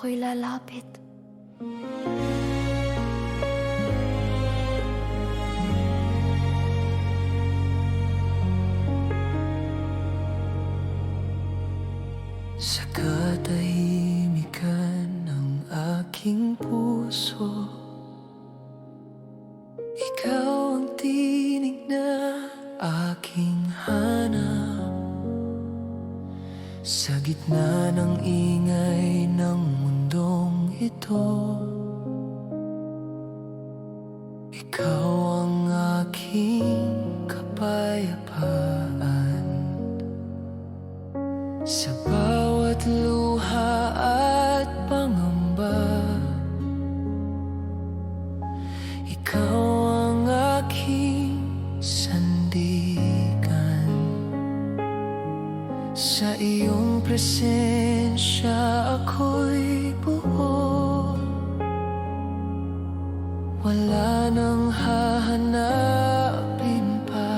ako'y lalapit. Sa katahimikan ng aking puso, ikaw ang tinig na aking hanap. Sa gitna ng ingay ng mundong ito, ikaw ang aking kapayapaan. Sa bawat luha at pangamba, ikaw ang aking sandigan. Sa iyong presensya ako'y buo, wala nang hahanapin pa.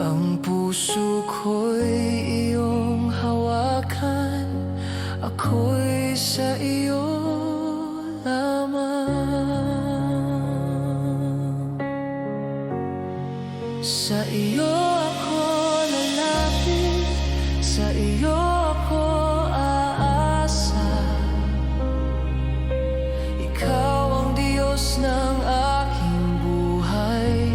Ang puso ko'y iyong hawakan, ako'y sa iyo lamang. Sa iyo ako lalapit, sa iyo ako aasa. Ikaw ang Diyos ng aking buhay.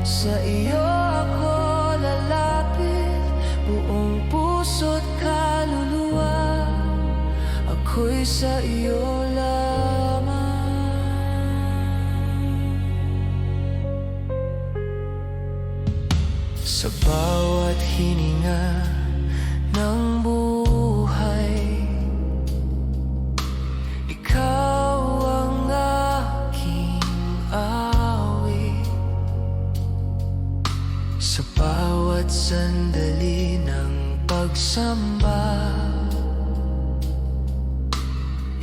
Sa iyo ako lalapit, buong puso't kaluluwa. Ako'y sa iyo lamang. Sa bawat hininga ng buhay, ikaw ang aking awit. Sa bawat sandali ng pagsamba,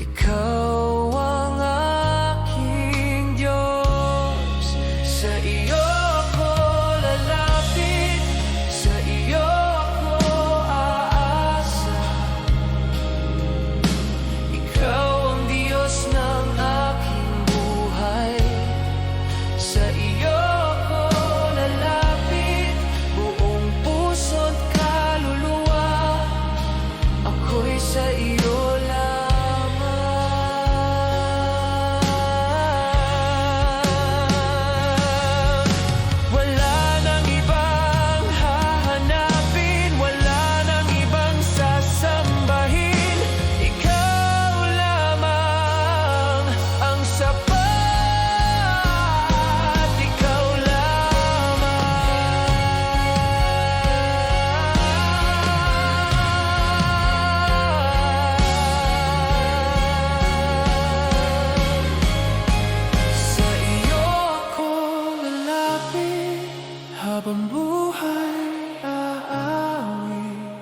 ikaw ang aking Diyos. Sa iyo ako lalapit, sa iyo ako aasa. Ikaw ang Diyos ng aking buhay. Sa iyo ako lalapit, buong puso't kaluluwa. Ako'y sa iyo lamang. Wala nang ibang hahanapin, wala nang ibang sasambahin. Ikaw lamang ang sapat, ikaw Sa iyo ako lalapit, habang buhay aawit.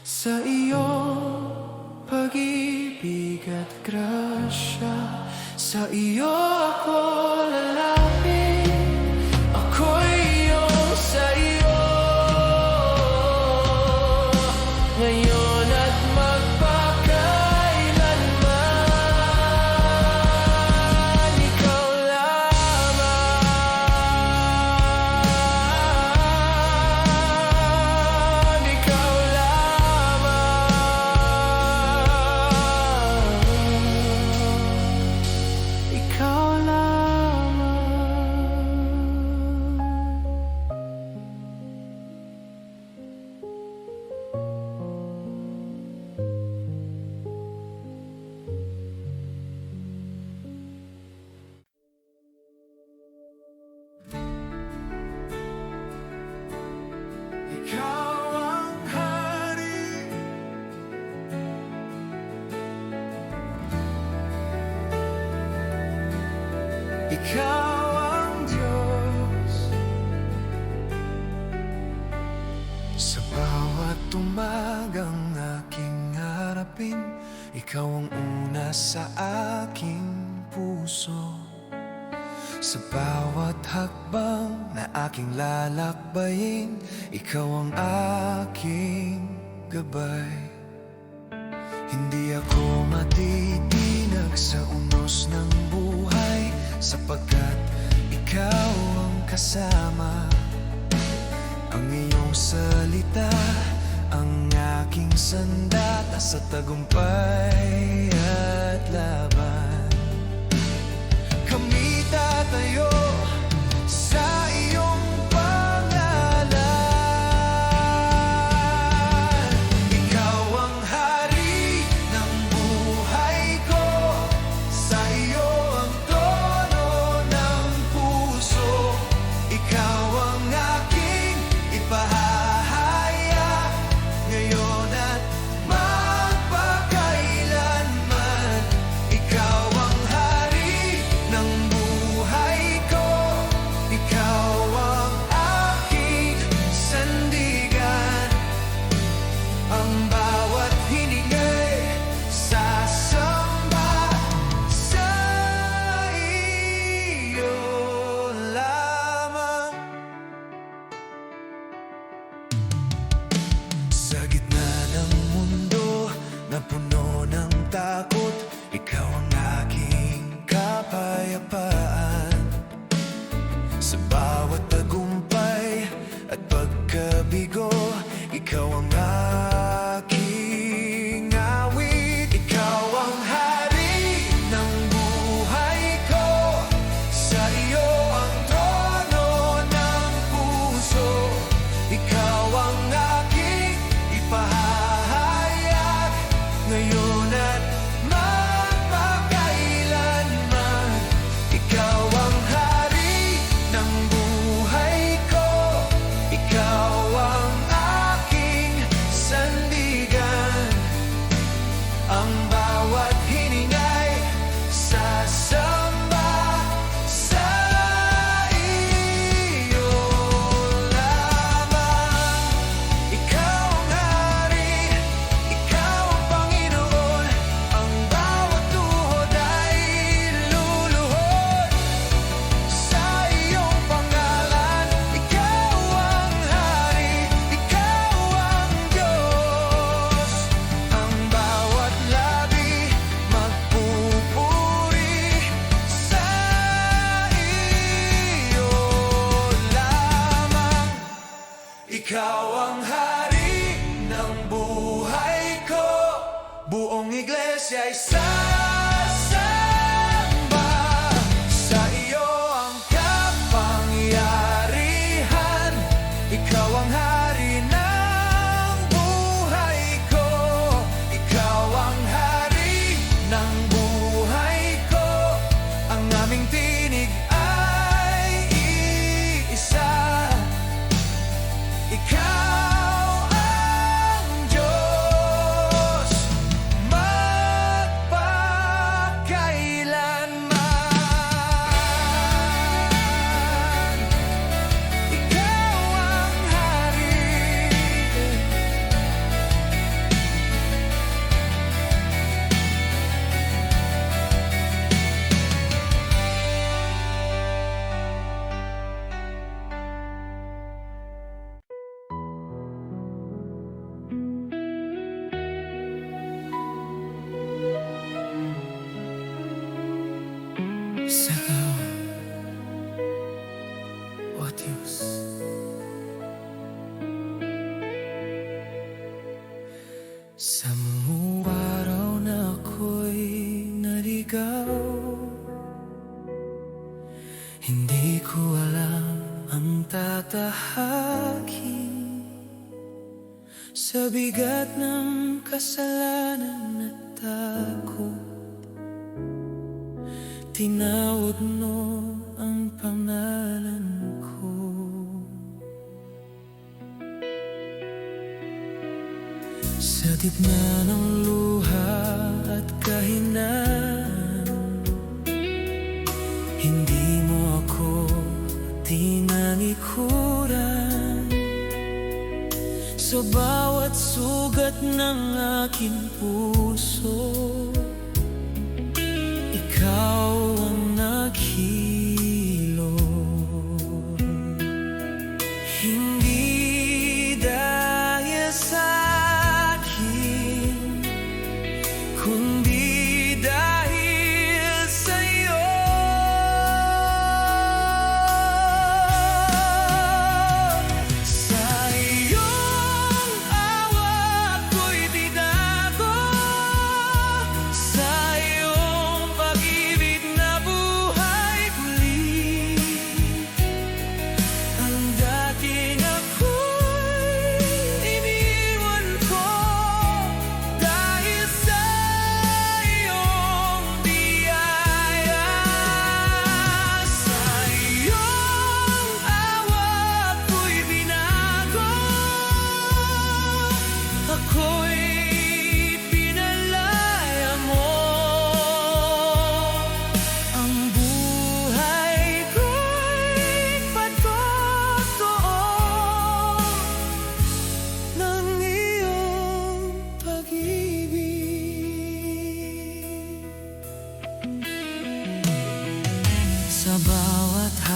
Sa iyo pag-ibig at grasya. Sa iyo ako lalapit, ako'y iyong sa iyo, ngayon at magpakailanman. Ikaw lamang, ikaw lamang, ikaw lamang. Ikaw ang hari, ikaw ang Diyos. Sa bawat umagang aking harapin, ikaw ang una sa aking puso. Sa bawat hakbang na aking lalakbayin, ikaw ang aking gabay. Hindi ako matitinag sa unos ng buhay, sapagkat ikaw ang kasama. Ang iyong salita ang aking sandata sa tagumpay at laban. Kami tatayo sa iyong pangalan. Ikaw ang hari ng buhay ko, sa iyo ang tono ng puso. Ikaw ang aking ipahahayag ngayon at magpakailanman. Ikaw ang hari ng buhay ko, ikaw ang aking sandigan. Ang bawat hiningay sasamba sa iyo lamang. Sa gitna ng mundo na puno ng takot, ikaw ang aking kapayapaan. Sa bawat tagumpay at pagkabigo, ikaw ang aking awit. Ikaw ang hari ng buhay ko, sa iyo ang trono ng puso. Ikaw ang aking ipahahayag ngayon at magpakailanman. Ikaw ang hari ng buhay ko, ikaw ang aking sandigan. Ang bawat hiningay sasamba sa iyo lamang. Ikaw ang hari, ikaw ang Panginoon. Ang bawat tuhod ay luluhod sa iyong pangalan. Ikaw ang hari, ikaw ang Diyos. Ang bawat labi magpupuri sa iyo lamang. Ikaw ang hari ng buhay ko, buong iglesia ay sasamba sa iyo ang kapangyarihan. Ikaw ang hari ng buhay ko, ikaw ang hari ng buhay ko. Ang aming tinig ay iisa. Ikaw ang Diyos magpakailanman. Ikaw ang hari. Sigaw, o Diyos. Sa mga araw na ako'y naligaw, hindi ko alam ang tatahakin. Sa bigat ng kasalanan at takot, tinawag mo ang pangalan ko. Sa gitna ng luha at kahinaan, hindi mo ako tinalikuran. Sa bawat sugat ng aking puso, ikaw ang naghilom. Hindi dahil sa akin,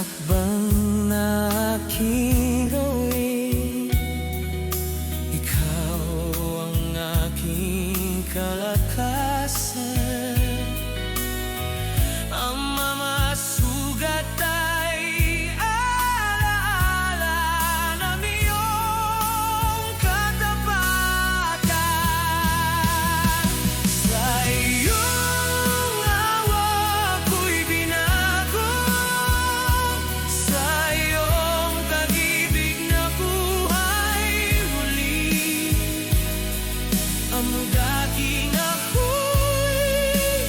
hakbang na aking gawin, ikaw ang aking kalakasan. Ang mga sugat ay alaala ng iyong katapatan. Sa iyong awa ko'y binago, sa iyong pag-ibig na buhay muli. Ang dating ako'y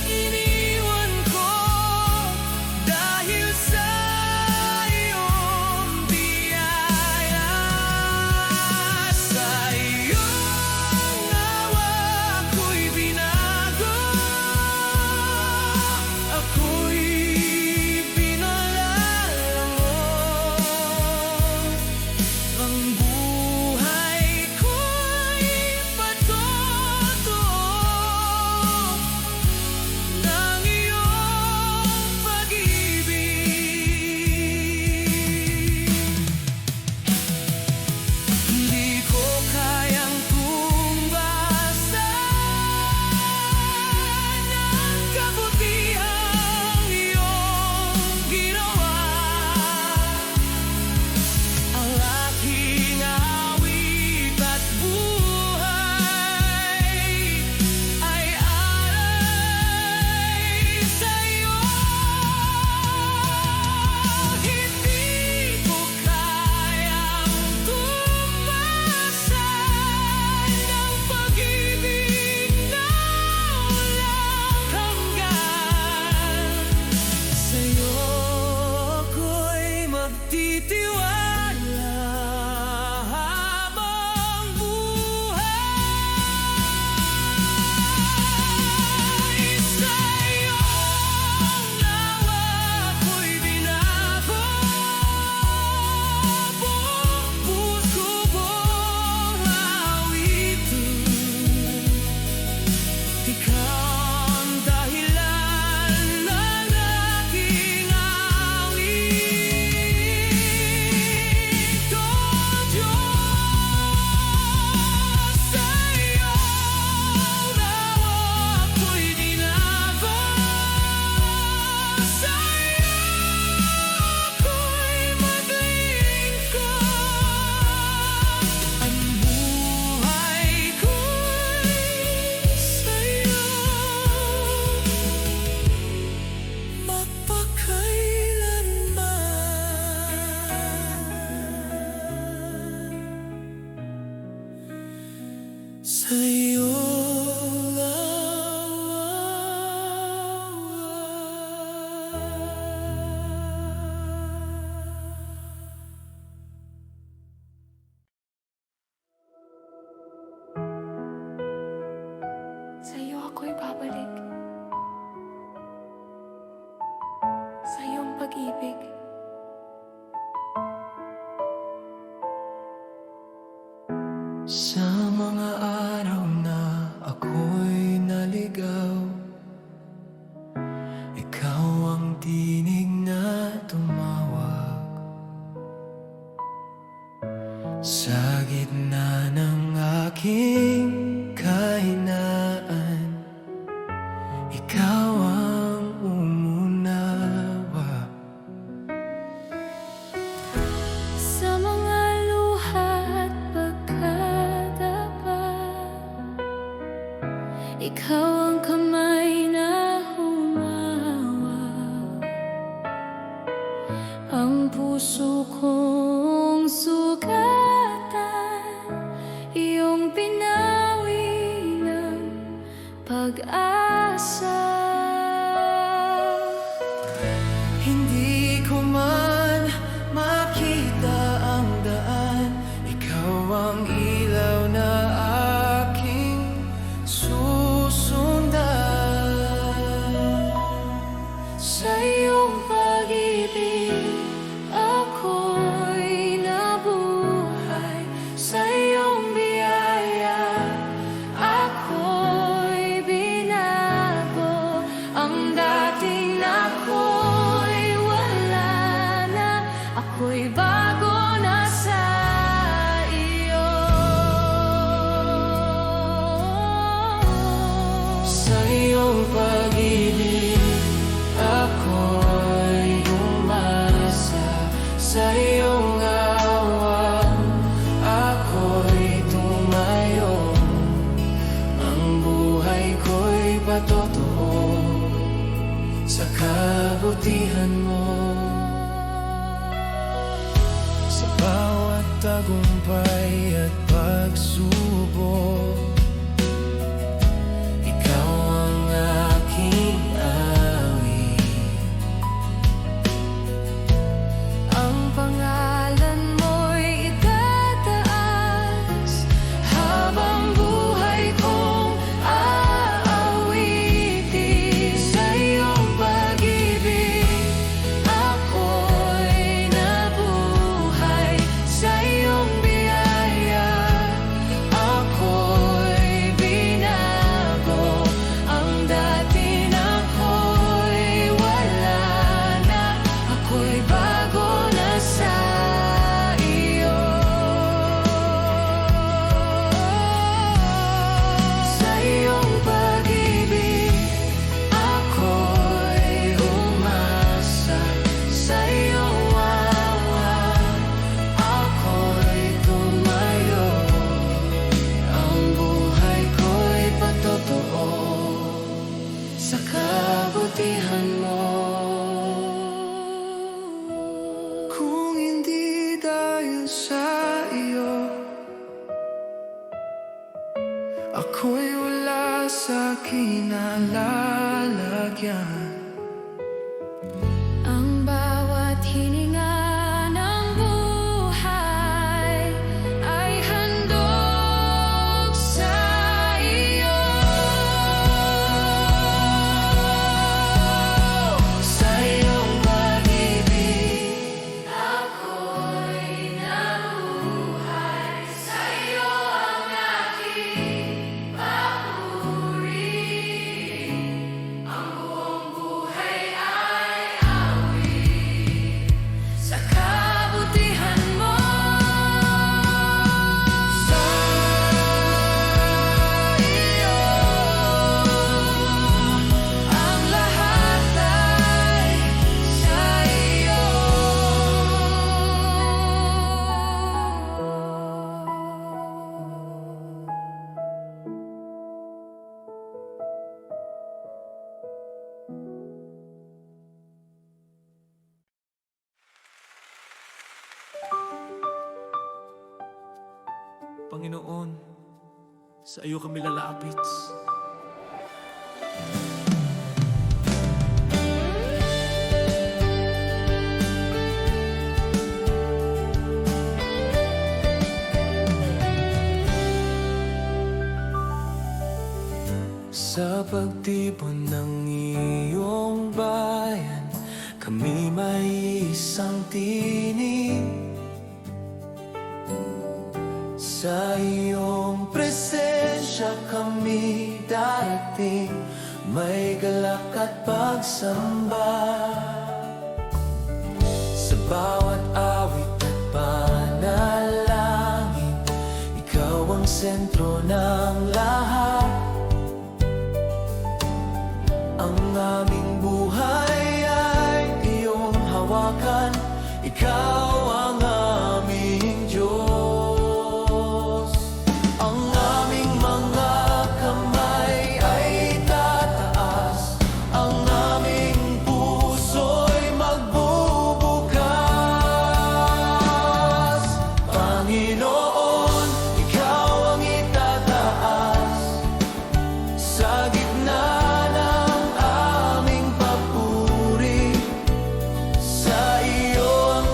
iniwan ko dahil sa iyong biyaya. Sa iyong awa ko'y binago, ako'y pinalalago. Ang buhay ko'y patuto ng iyong pag-ibig. Hindi ko kayang tumbasan ang kabutihang iyong ginawa. Ang aking awit at buhay ay alay sa iyo. Hindi ko kayang tumbasan ang pag-ibig na walang hanggan. Sa'yo ako'y magtitiwala habang buhay. Sa iyong awa ko'y binago, buong puso kong awitin. Ikaw ang dahilan ng aking awit, O Diyos. Sa iyong awa ko'y binago, sa iyo ako'y maglilingkod. Ang buhay ko'y sa'yo magpakailanman. Sa'yo Sa'yo ako'y babalik. Sa iyong pag-ibig. Sa mga araw na ako'y naligaw, ikaw ang tinig na tumawag. Sa gitna ng aking kahinaan, ikaw ang umunawa. Sa mga luha at pagkadapat, ikaw ang kamay na humawak. Ang puso kong sugatan, iyong pinawi ng pag-asa. Hindi ko man makita ang daan, ikaw ang ilaw na aking susundan. Sa iyong pag-ibig ako'y nabuhay. Sa iyong biyaya ako'y binago. kabutihan mo. Sa bawat tagumpay at pagsubok, ikaw ang aking awit. Ang pangalan mo'y itataas habang buhay kong aawitin. Sa iyong pag-ibig ako'y nabuhay, sa iyong biyaya ako'y binago. Ang dati na ako'y wala na, ako'y bago na sa iyo. Sa iyong pag-ibig ako'y umasa, sa iyong wawa ako'y tumayo. Ang buhay ko'y patotoo sa kabutihan mo. Kung hindi dahil sa iyo, ako'y wala sa kinalalagyan. Ang bawat hininga ng buhay ay handog sa iyo. Sa iyong pag-ibig ako'y nabuhay, sa iyo ang aking papuri. Ang buong buhay ay awit sa kabutihan mo. Sa iyo ang lahat ay sa iyo. Panginoon, sa iyo kami lalapit. Sa pagtipon ng iyong bayan, kami may isang tinig. Sa iyong presensya kami darating, may galak at pagsamba. Sa bawat awit at panalangin, ikaw ang sentro ng lahat. Ang aming buhay ay iyong hawakan, ikaw ang aming Diyos. Ang aming mga kamay ay tataas, ang aming puso'y magbubukas. Panginoon, ikaw ang itataas sa gitna ng aming papuri. Sa iyo ang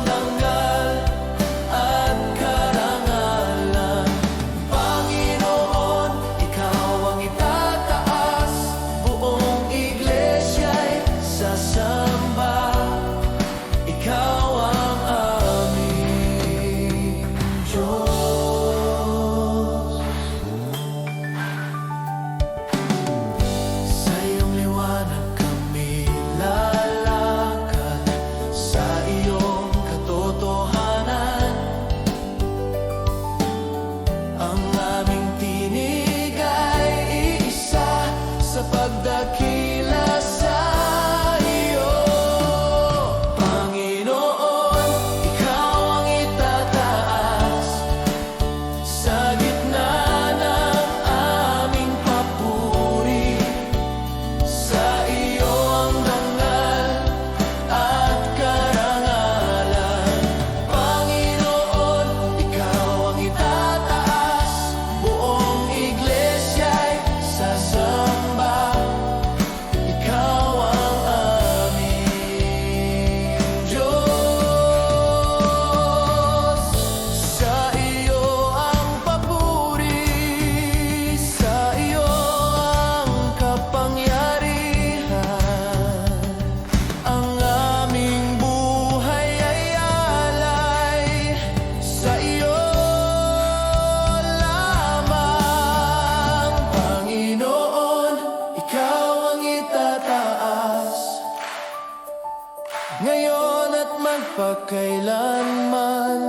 kailanman.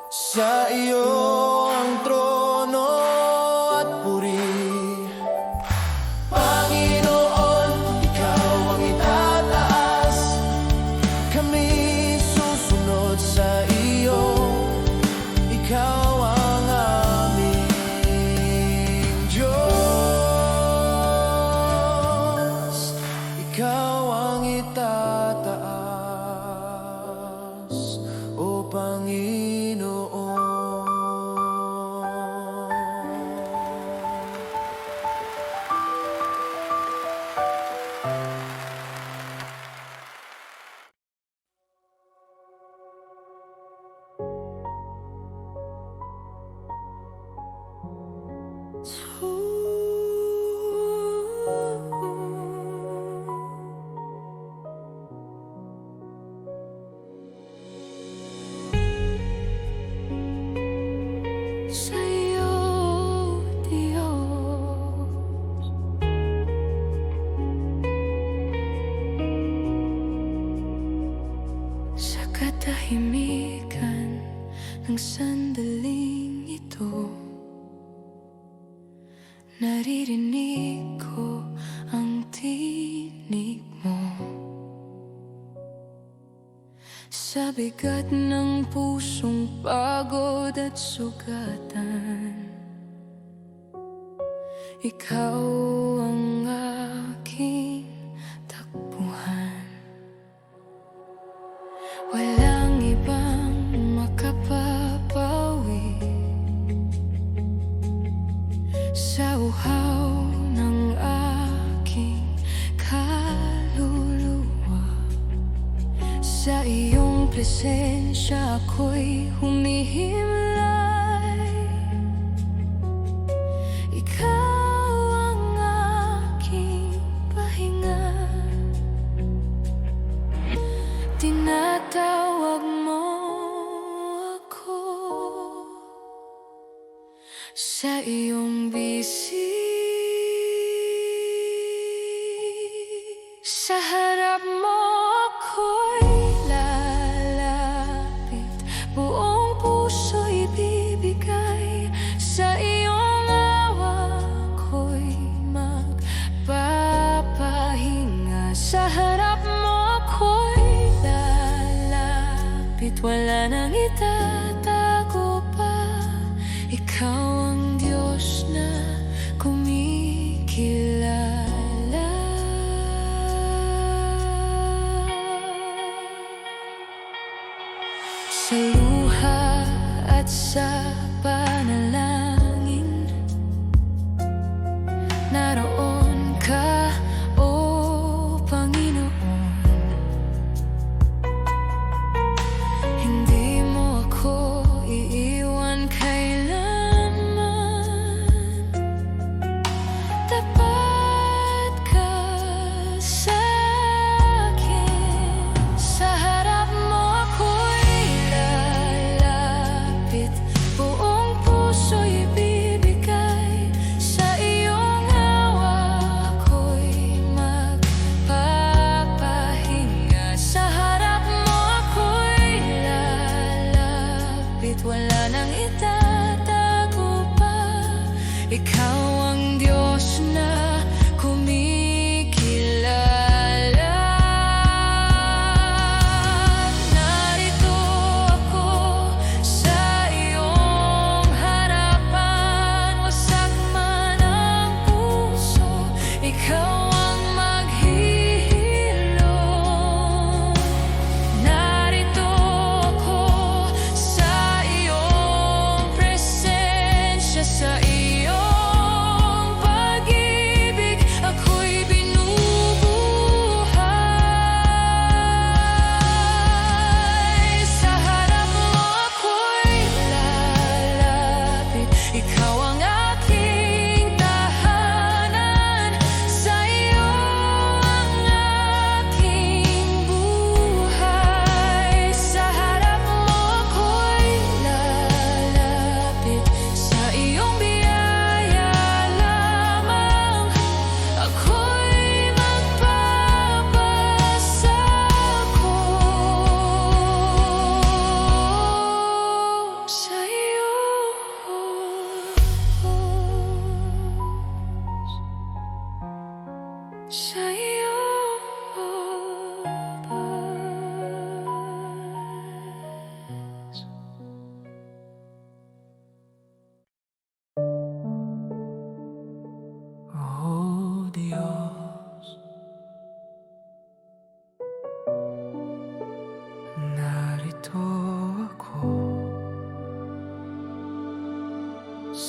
Sa iyo ang trono at puri, Panginoon, ikaw ang itataas. Kami susunod sa iyo, ikaw ang aming Diyos. Ikaw ang itataas, O Panginoon. Sa'yo, Diyos, sa katahimikan ng sandaling ito, naririnig ko ang tinig mo. Sa bigat ng pusong pagod at sugatan, ikaw ang aking takbuhan. Walang ibang makapapawi sa uhaw ng aking kaluluwa. Sa iyong presensya ako'y humihimlay. Ikaw ang aking pahinga. Tinatawag mo ako sa iyong bisig. Sa harap mo ako'y lalapit, buong puso'y bibigay. Sa iyong awa ko'y magpapahinga. Sa harap mo ako'y lalapit, wala nang itatago pa. Ikaw ang Diyos na kumikilala. Sa luha at sa panalangin, naroon ka, O Panginoon. Hindi mo ako iiwan kailanman. Tapat ka sa akin. Sa harap mo ako'y lalapit, buong puso'y bibigay. Sa iyong awa ko'y magpapahinga. Sa harap mo ako'y lalapit, wala nang itatago pa. Ikaw ang Diyos na kumikilala. Narito ako sa iyong harapan, wasak man ang puso, ikaw ang maghihilom. Narito ako sa iyong presensya, sa iyong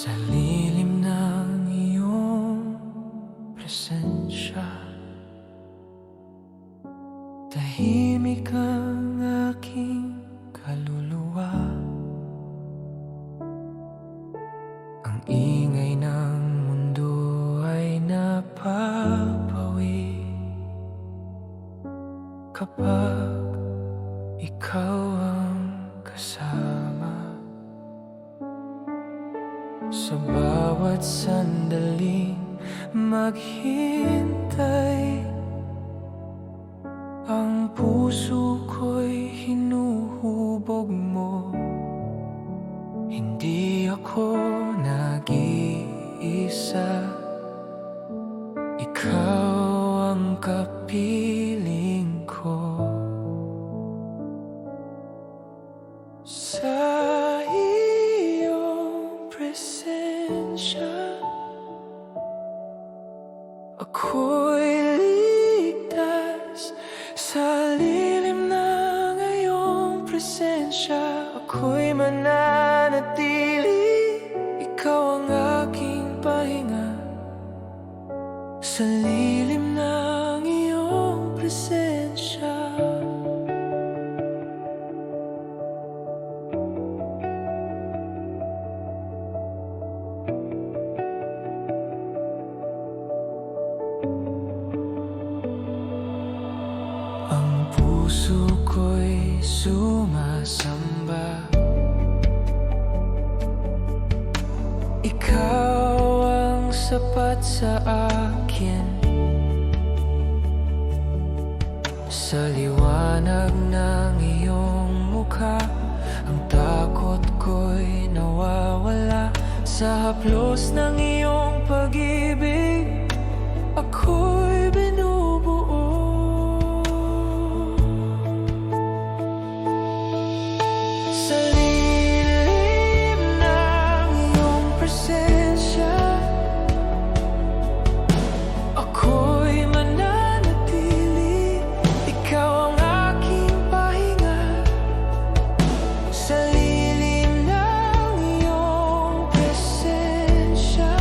Sa lilim ng iyong presensya, tahimik ang aking kaluluwa. Ang ingay ng mundo ay napapawi kapag ikaw ang kasama. Sa bawat sandaling maghintay, ang puso ko'y hinuhubog mo. Hindi ako nag-iisa, ikaw ang kapiling ko. Sa iyong presensya, ako'y ligtas. Sa lilim ng iyong presensya, ako'y mananatili. Ikaw ang aking pahinga. Sa lilim ng iyong presensya, ang puso ko'y sumasamba. Ikaw ang sapat sa akin. Sa liwanag ng iyong mukha, ang takot ko'y nawawala. Sa haplos ng iyong pag-ibig, ako'y binubuo. Sa lilim ng iyong presensya, ako'y mananatili. Ikaw ang aking pahinga. Sa lilim ng iyong presensya,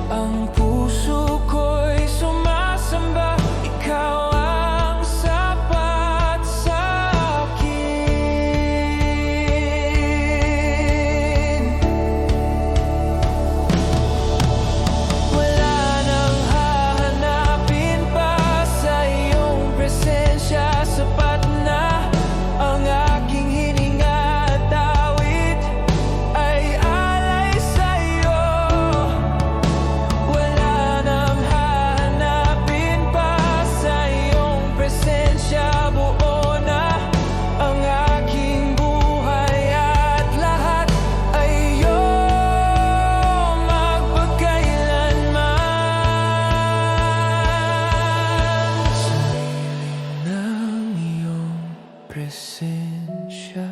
ang puso ko'y sumasamba. Ikaw ang sapat sa akin. Wala nang hahanapin pa sa iyong presensya. Sapat na ang aking hininga at awit ay alay sa iyo. Wala nang hahanapin pa sa iyong presensya. Buo na ang aking buhay at lahat ay iyong magpakailanman. Sa lilim ng iyong presensya,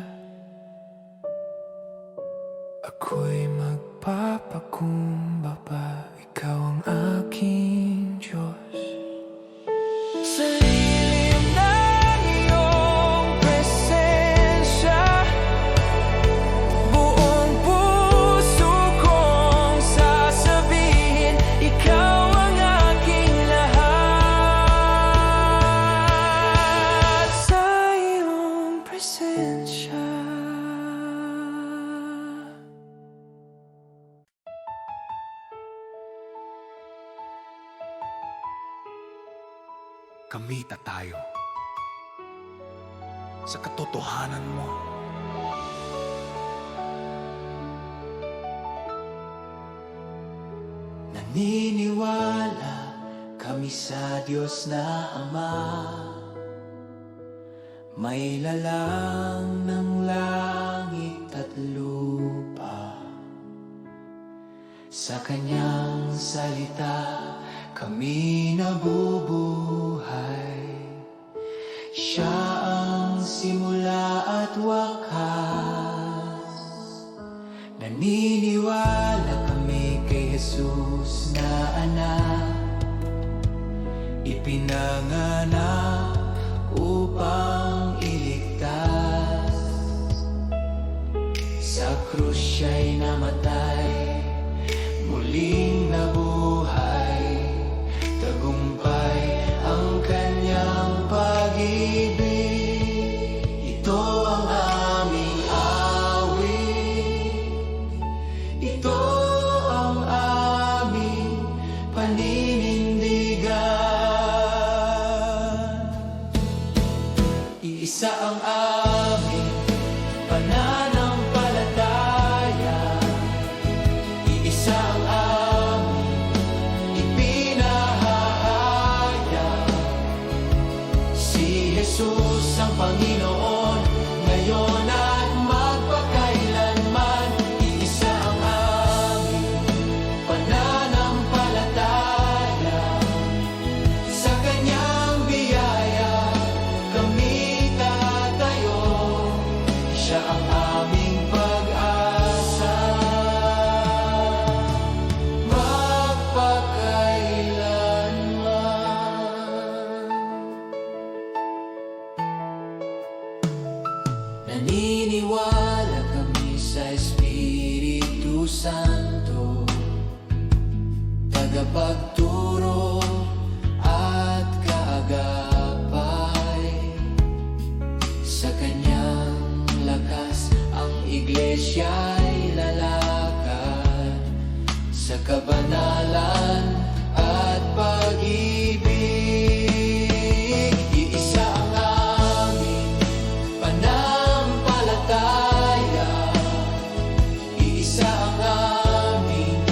ako'y magpapakumbaba. Ikaw ang aking Diyos. Sa lilim ng iyong presensya, buong puso kong sasabihin, ikaw ang aking lahat. Sa iyong presensya, Kamita tayo sa katotohanan mo. naniniwala kami sa Diyos na Ama, may lalang ng langit at lupa. Sa kanyang salita kami nabubuhay. Siya ang simula at wakas. Naniniwala kami kay Jesus na anak, ipinanganak upang iligtas. Sa krus siya'y namatay, muling nabuhay, tagumpay ang kanyang pag-ibig. Ito ang aming awit, ito ang aming paninindigan. Iisa ang aming pananampalataya, iisa ang aming ipinahahaya. Si Jesus ang Panginoon, ngayon at magpakailanman. Iisa ang aming pananampalataya, sa kanyang biyaya kami tatayo. Siya ang aming pag-asa, magpakailanman. Naniniwala kami sa Espiritu Santo, tagapagturo at kaagapay. Sa kanyang lakas ang iglesia'y lalakad, sa kabanalan at pag-ibig. Iisa ang aming pananampalataya, iisa ang aming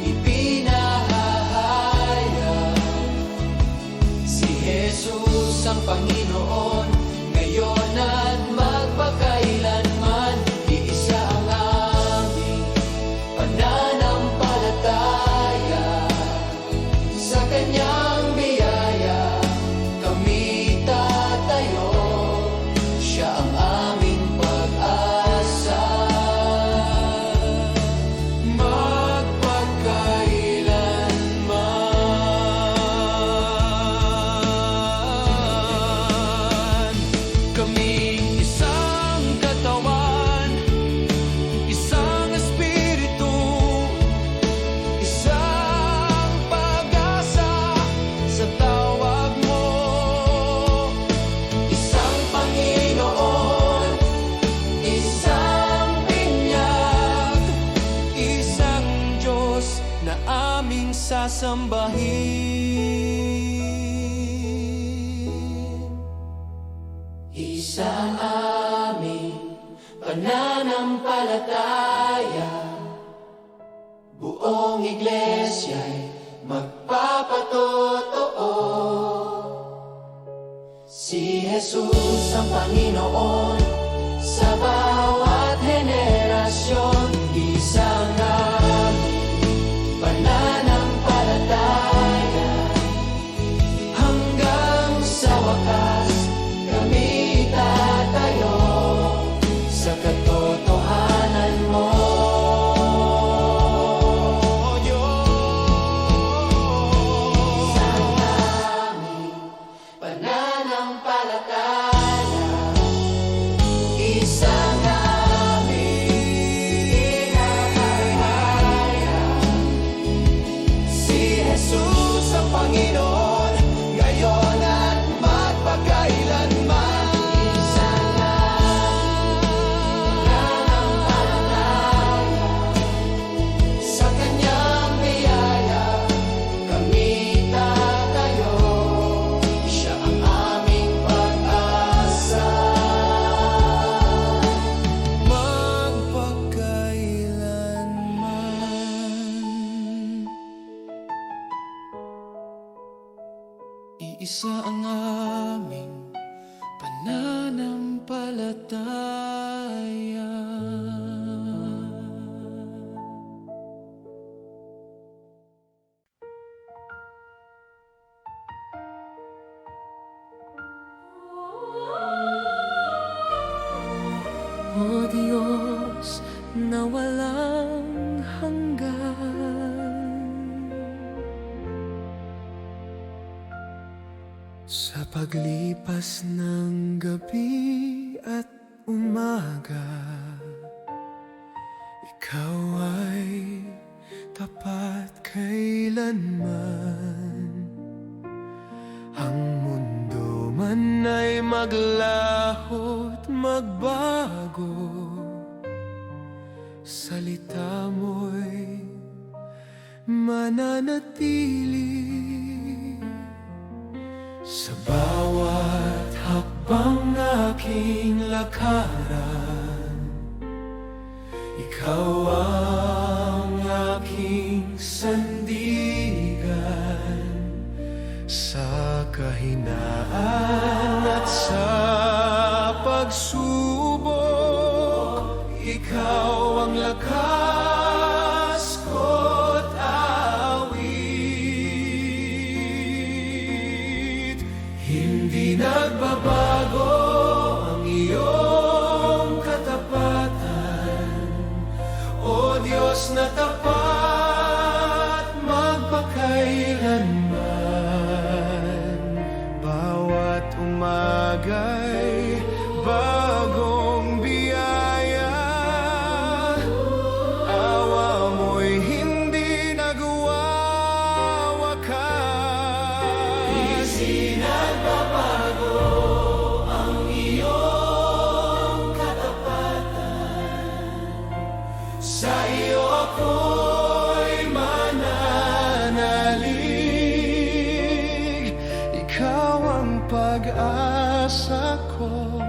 ipinahahaya. Si Jesus ang Panginoon, ngayon at magpakailanman. Iisa ang aming pananampalataya, sa kanyang biyaya kami tatayo. Siya ang aming pag-asa, magpakailanman. Kaming isang katawan, isang espiritu, isang pag-asa sa tawag mo. Isang Panginoon, isang binyag, isang Diyos na aming sasambahin. Isa ang aming pananampalataya, buong iglesya'y magpapatotoo. Si Jesus ang Panginoon, sa bawat henerasyon. Isa ang aming pananampalataya, hanggang sa wakas kami tatayo sa katotohanan mo, Diyos. Sa aming pananampalataya, isang aming inahahaya. Si Jesus ang Panginoon, ngayon at magpakailanman. Isang pananampalataya, sa kanyang biyaya kami tatayo. Siya ang aming pag-asa, magpakailanman. Iisa ang aming pananampalataya. O Diyos na walang hanggan, Sa paglipas ng gabi at umaga, mababaho't magbago, salita mo'y mananatili. Sa bawat hakbang aking lakaran, ikaw ang aking sandigan. Sa kahinaan at sa pagsubok, ikaw ang lakas ko't awit. Hindi nagbabago ang iyong katapatan, O Diyos na tapat magpakailanman. Bawat umaga'y bagong biyaya, awa mo'y hindi nagwawakas. Di nagbabago ang iyong katapatan, sa iyo ako'y mananalig. Ikaw ang pag-asa ko,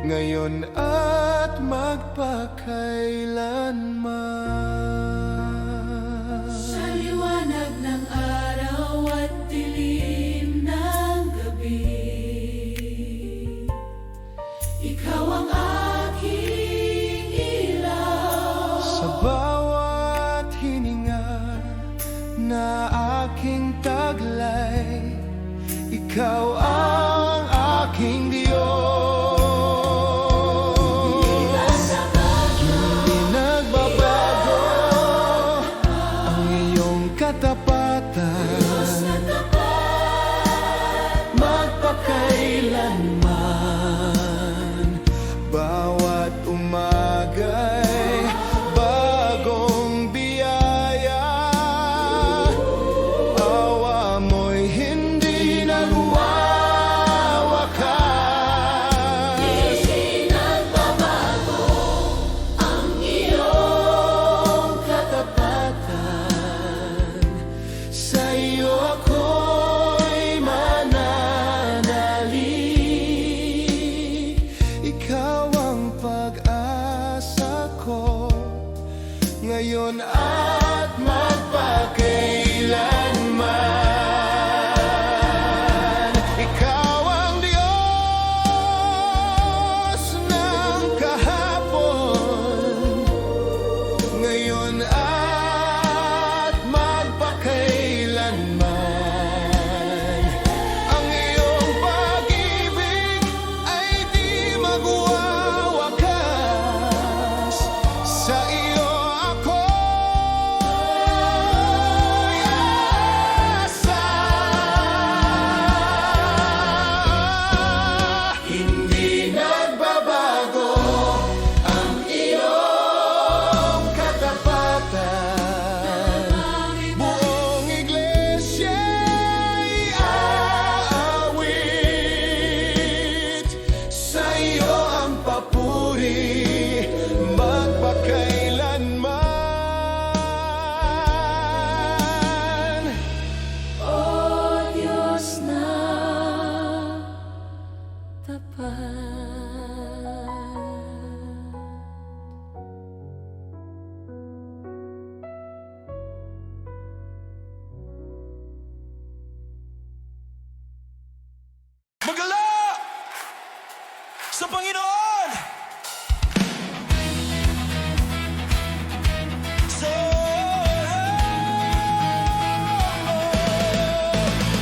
ngayon at magpakailanman. Sa liwanag ng araw at dilim ng gabi, ikaw ang aking ilaw. Sa bawat hininga na aking taglay, ikaw ang aking Diyos. Hindi nagbabago ang iyong katapatan, magpakailanman. Bawat umaga'y bagong biyaya, awa mo'y hindi nagwawakas. Di nagbabago ang iyong Katapatan, sa iyo ako'y mananalig. Ikaw ang pag-asa ko, ngayon at magpakailanman. Ikaw ang Diyos ng kahapon, ngayon at magpakailanman. Ang iyong pag-ibig ay di magwawakas. Sa iyo ako'y asa. Hindi nagbabago ang iyong katapatan, buong iglesia'y aawit. Sa iyo ang papuri magpakailanman. O Diyos na tapat. Magala sa Panginoon! So,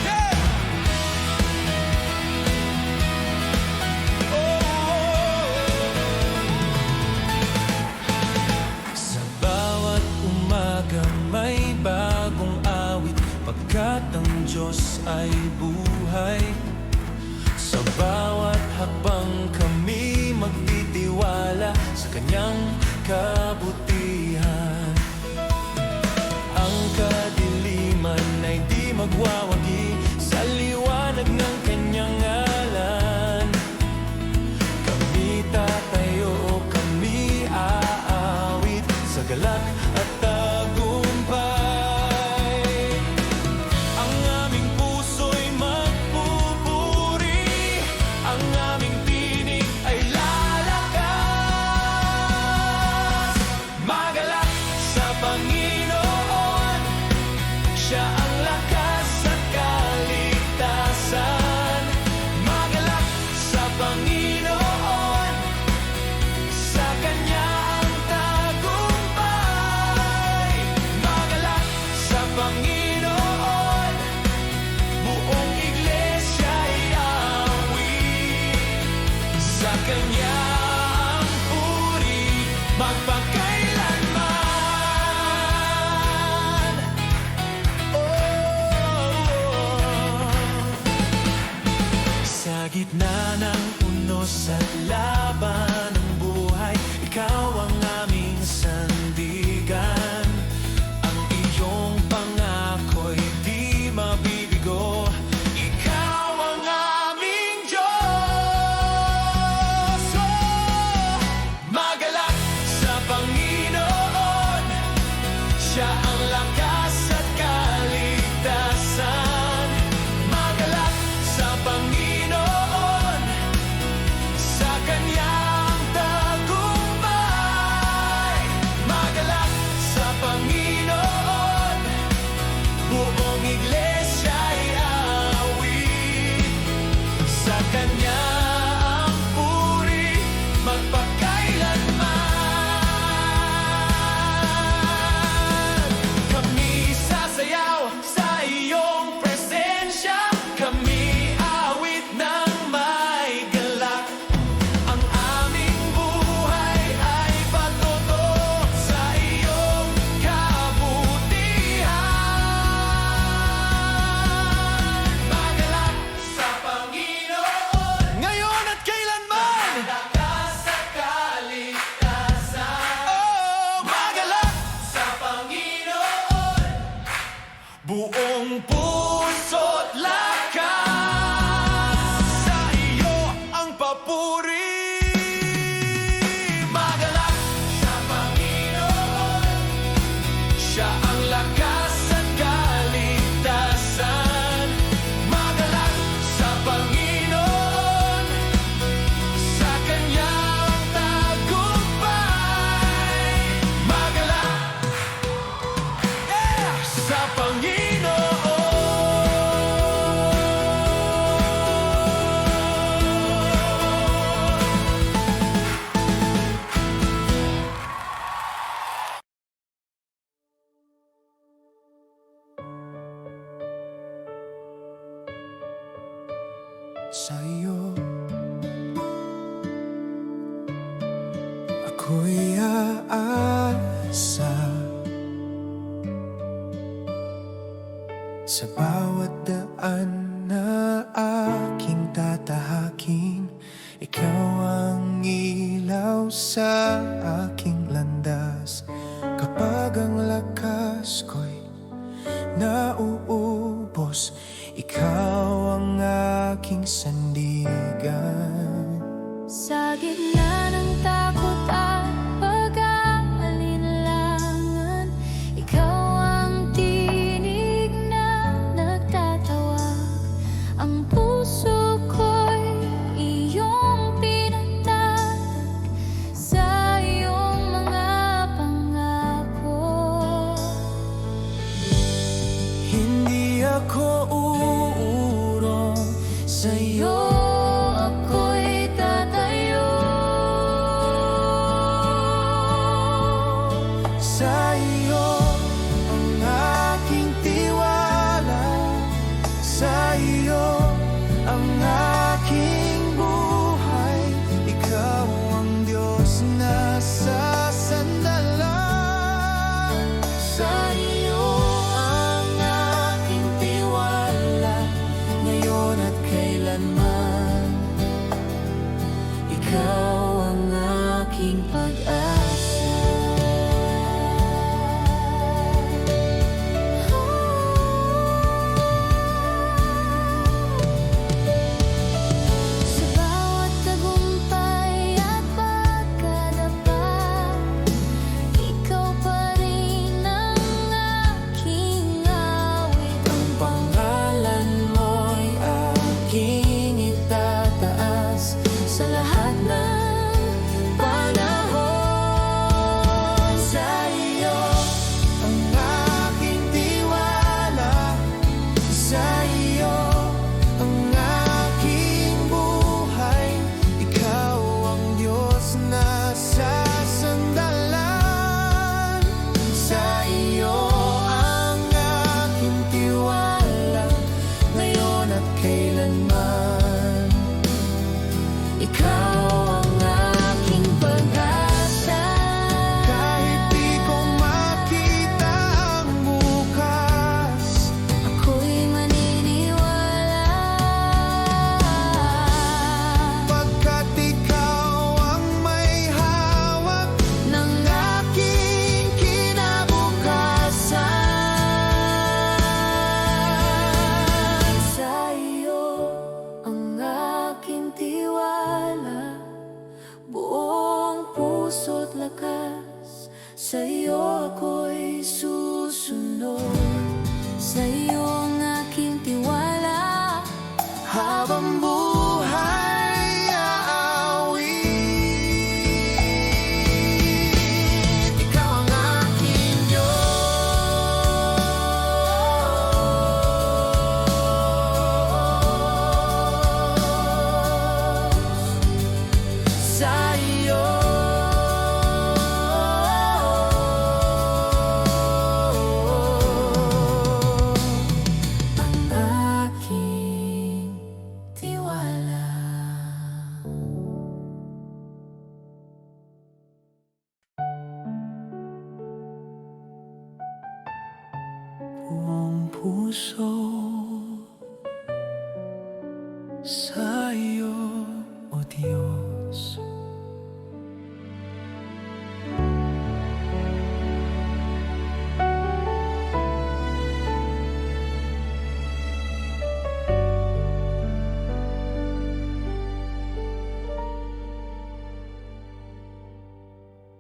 yeah! Sa bawat umaga may bagong awit, pagkat ang Diyos ay buhay. Sa bawat hakbang kami magtitiwala sa Kanyang kabutihan. Ang kadiliman ay di magwawagi sa liwanag ng Kanyang ngalan. magpakailanman. Sa gitna ng unos at laban ng buhay, ikaw ang aming sandigan. Ang iyong pangako'y di mabibigo. Ikaw ang aming Diyos. Magalak sa Panginoon, Siya ang lakas at kaligtasan. Magalak sa Panginoon, sa Kanyang tagumpay. Magalak sa Panginoon, buong iglesia'y awit. Sa Kanya ang puri magpakailanman. Kami sasayaw sa iyong presensya, kami awit ng may galak. Ang aming buhay ay patuto sa iyong kabutihan. Magalak sa Panginoon, ngayon at kailanman. Lakas at kaligtasan. Oh, magalak sa Panginoon, buong puso't lakas. Sa iyo ang papuri. Magalak sa Panginoon, Siya ang lakas at kaligtasan. Magalak sa Panginoon, sa Kanyang tagumpay. Magalak, yeah, sa Panginoon. Sa iyo ako'y aasa. Sa bawat daan na aking tatahakin, ikaw ang ilaw sa aking landas. Kapag ang lakas ko'y nauubos, ikaw ang aking sandigan. Sa gitna ng takot at pag-aalinlangan, ikaw ang tinig na nagtatawag. Ang puso ko'y iyong pinatatag sa iyong mga pangako. Hindi ako uurong sa iyo. Ako'y tatayo susunod. Sa'yo ang aking tiwala, Habang buhay aawit, ikaw ang aking Diyos. Sa'yo ang aking tiwala. buong puso sa'yo, O Diyos.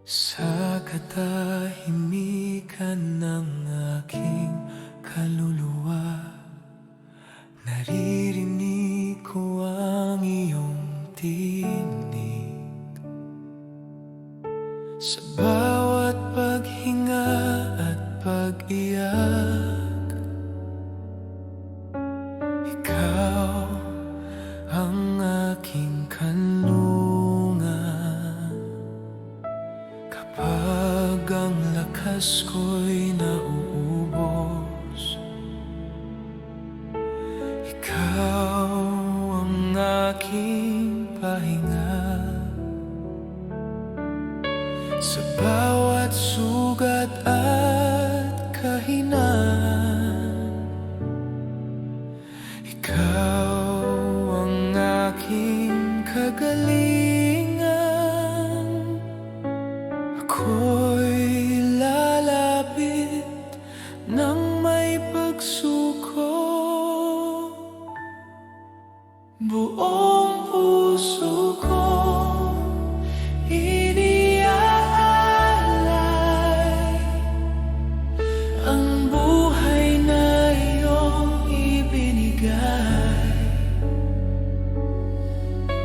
Sa katahimikan ng aking kaluluwa, naririnig ko ang iyong tinig. Sa bawat paghinga at pag-iyak, ikaw ang aking kanlungan. Kapag ang lakas ko'y nauubos, ikaw ang aking pahinga. Sa bawat sugat at kahinaan, ikaw ang aking kagalingan. Ako'y lalapit nang may pagsuko, buong puso ko iniaalay ang buhay na iyong ibinigay.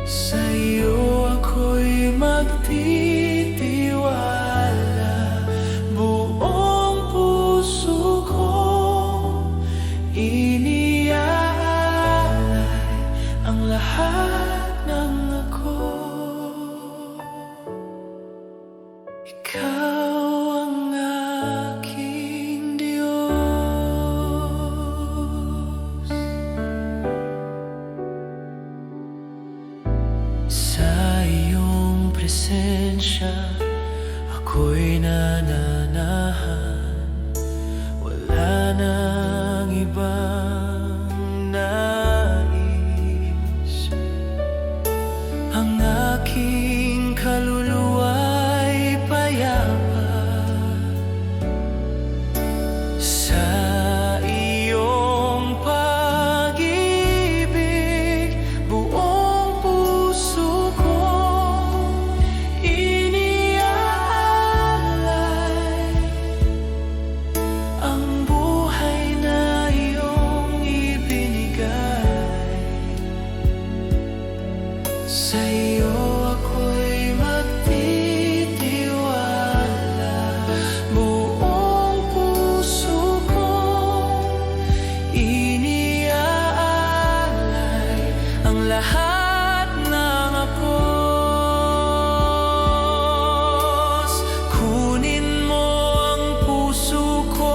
Sa'yo ako'y magtitiwala, buong puso ko iniaalay ang lahat ng ako. Ikaw ang aking Diyos. Sa iyong presensya ako'y nananahan, wala nang ibang nais. Ang aking kaluluwa'y payapa sa iyong pag-ibig. Buong puso ko iniaalay ang buhay na iyong ibinigay. Sa iyo ako'y magtitiwala, buong puso ko iniaalay ang lahat ng ako. Kunin mo ang puso ko,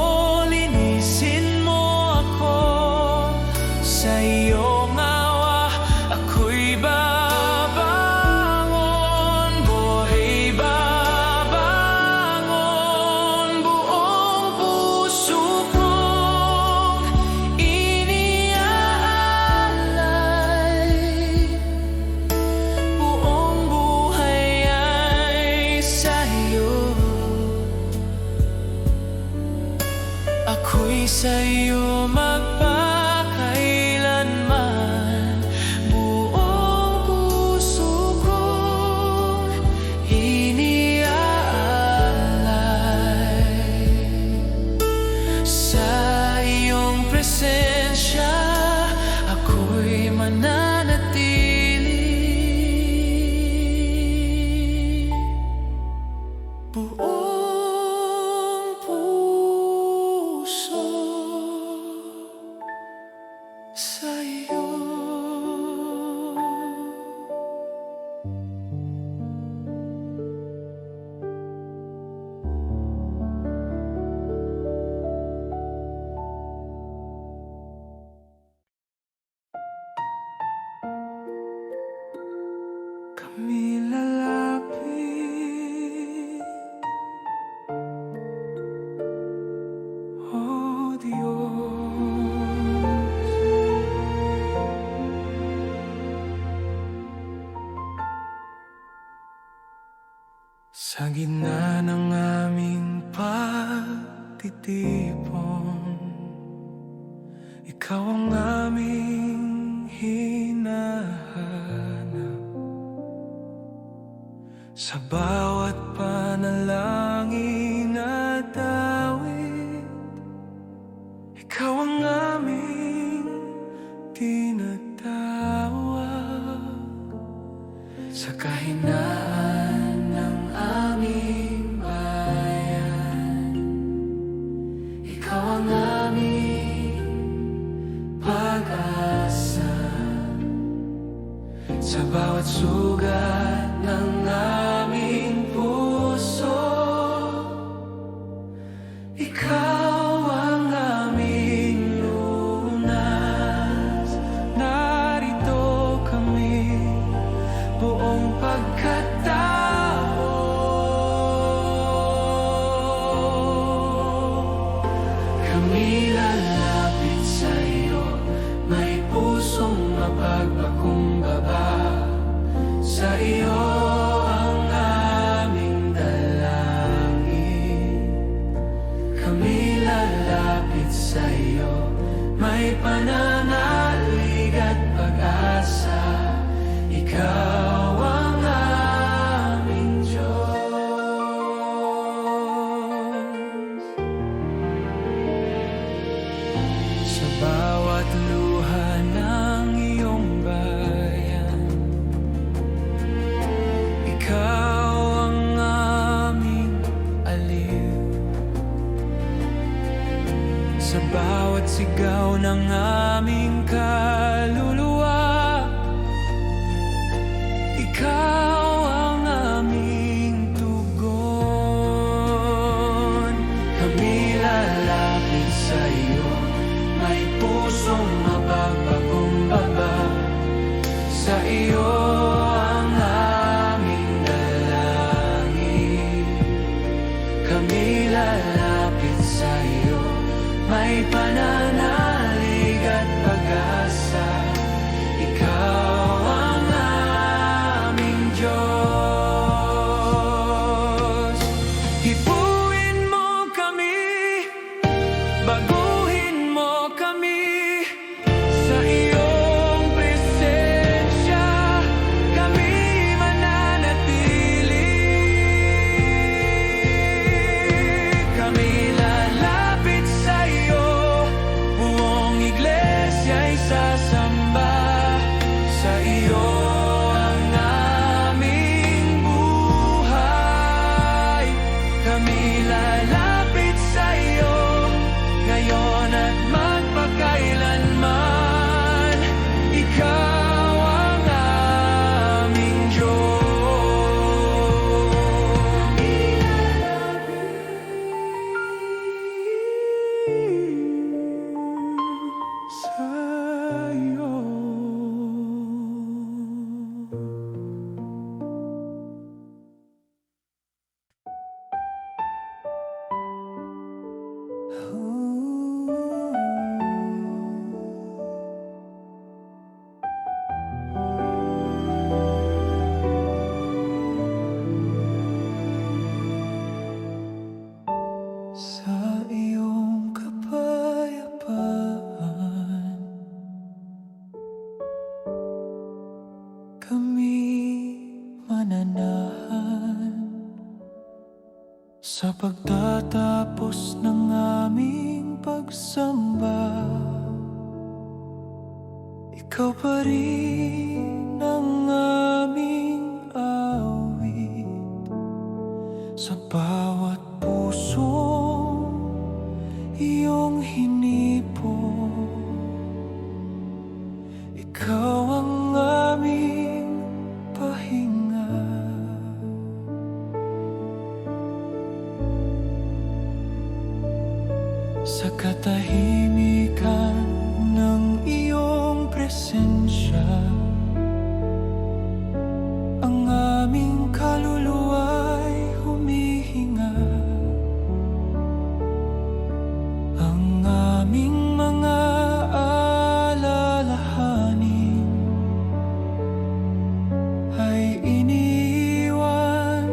linisin mo ako. Sa iyong awa ako'y babangon, buhay babangon. Buong puso kong iniaalay, buong buhay ay sa'yo. Ako'y sa'yo magpakailanman, buong puso ko iniaalay. Sa Sa gitna ng aming pagtitipon, ikaw ang aming hinahanap. Sa bawat panalangin at awit, ikaw ang aming tinatawag. Sa kahinaan ng aming bayan, ikaw ang aming pag-asa. Sa bawat sugat ng aming puso, ikaw ang aming lunas. Narito kami, buong pagkatao. Kami lalapit sa'yo, may pusong mapagpakumbaba. Sa iyo ang aming dalangin. Kami lalapit sa'yo, may pananalig at pag-asa. Ikaw ang aming Diyos. Sa bawat luha ng iyong bayan, ikaw ang aming aliw. Sa bawat sigaw ng aming kaluluwa, ikaw ang aming tugon. Kami lalapit sa iyo, may pusong mapagpakumbaba. Sa iyo ang aming dalangin. Kami lalapit sa iyo, may pananalig at pag-asa. Ikaw ang aming Diyos. Hipuin mo kami, baguhin mo kami. Sa iyong presensya kami mananatili. Kami lalapit sa iyo, buong iglesia'y sasamba. Sa iyo ang aming buhay. Kami lalapit sa iyo, ngayon at magpakailanman. Ikaw ang aming Diyos. Sa'yo. Sa iyong kapayapaan, kami mananahan. Sa pagtatapos ng aming pagsamba, ikaw pa rin ang aming awit. Sa bawat pusong iyong hinipon, ikaw ang aming pahinga. Sa katahimikan ng iyong presensya, ang aming kaluluwa'y humihinga. Ang aming mga alalahanin ay iniwan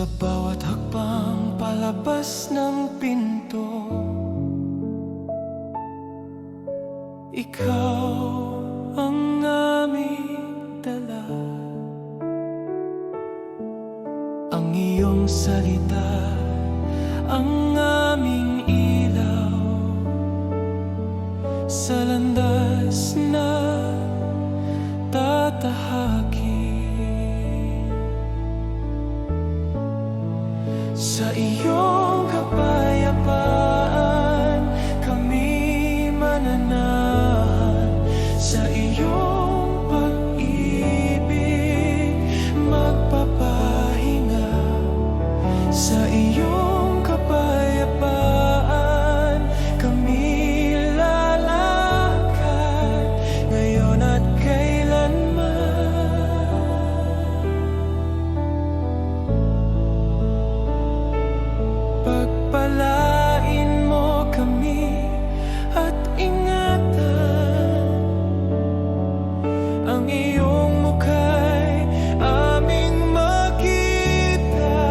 Sa bawat hakbang palabas ng pinto, ikaw ang aming dala. Ang iyong salita ang aming ilaw sa landas na tatahakin. Sa iyong kapayapaan kami mananahan. Sa iyong pag-ibig magpapahinga. Sa iyong kapayapaan kami lalakad ngayon at kailanman. Pagpalain mo kami at ingatan. Ang iyong mukha'y aming makita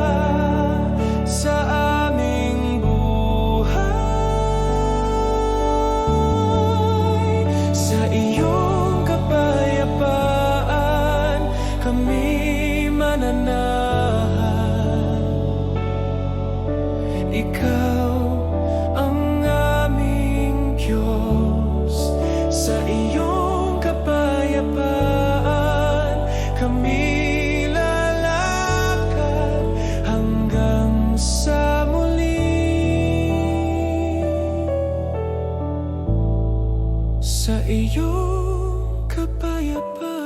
sa aming buhay. Sa iyong kapayapaan kami mananahan. Ikaw ang aming Diyos. Sa iyong kapayapaan kami lalakad hanggang sa muli. Sa iyong kapayapaan